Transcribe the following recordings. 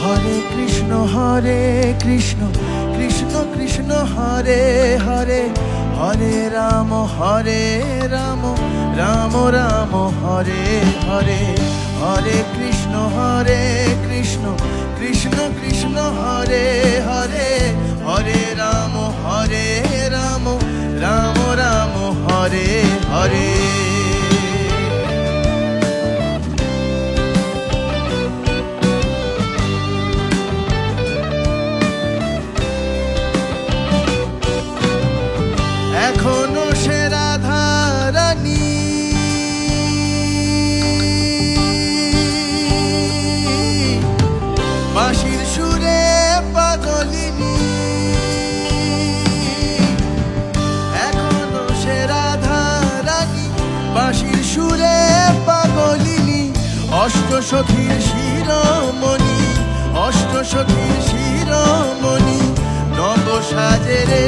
হরে কৃষ্ণ কৃষ্ণ কৃষ্ণ হরে হরে, হরে রাম রাম রাম হরে হরে, হরে কৃষ্ণ কৃষ্ণ কৃষ্ণ হরে হরে, হরে রাম রাম রাম হরে হরে। এখনো সে রাধা রানী বাঁশির সুরে পাগলিনী, এখনো সে রাধা রানী বাঁশির সুরে পাগলিনী, অষ্টসখীর শিরোমণি, অষ্টসখীর শিরোমণি নব সাজে রে।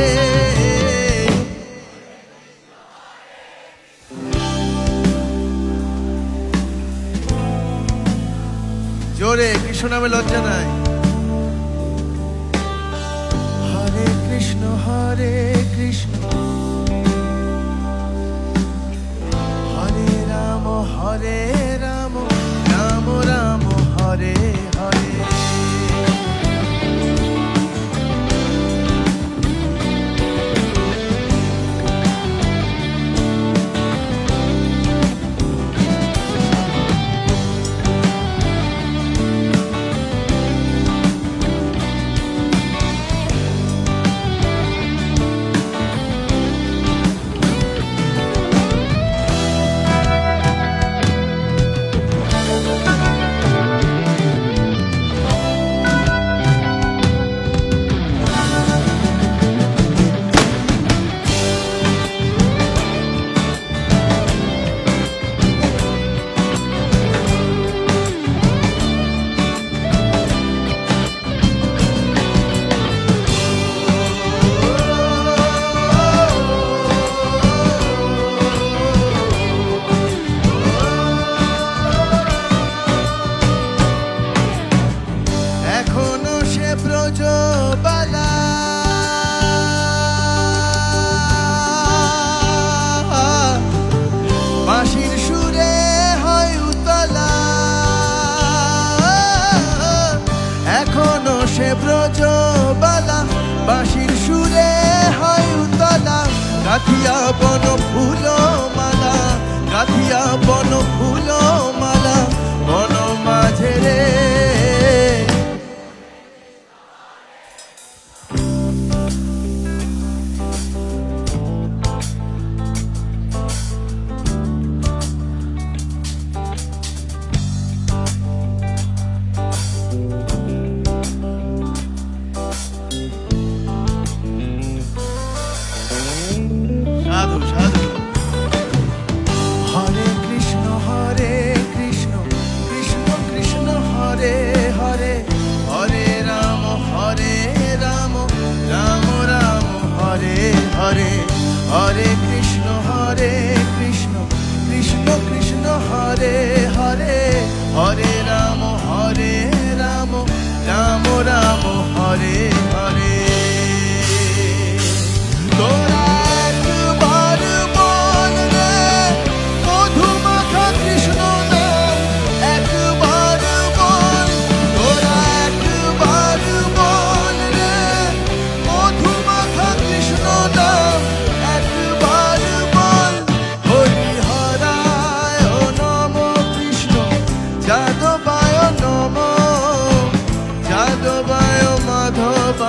জোরে কৃষ্ণ নামে লজ্জা নাই। হরে কৃষ্ণ কৃষ্ণ হরে রাম রাম রাম হরে হরে। ব্রজবালা বাঁশির সুরে হয় উতলা, এখনো সে ব্রজবালা বাঁশির সুরে হয় উতলা, গাথিয়া বন ফুল মালা, গাথিয়া বন ফুল মালা বন মাঝে রে। সাধু সাধু। হরে কৃষ্ণ কৃষ্ণ কৃষ্ণ হরে হরে, হরে রাম রাম রাম হরে হরে, হরে কৃষ্ণ কৃষ্ণ কৃষ্ণ হরে হরে, হরে Ram Ram Ram Hare Hare. যাদবায় Madhav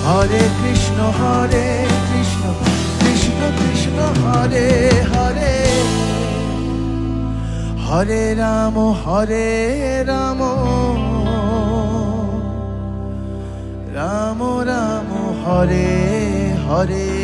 Hare Krishna, Krishna Krishna, Hare Hare, Hare Rama, Rama Rama, Hare Hare.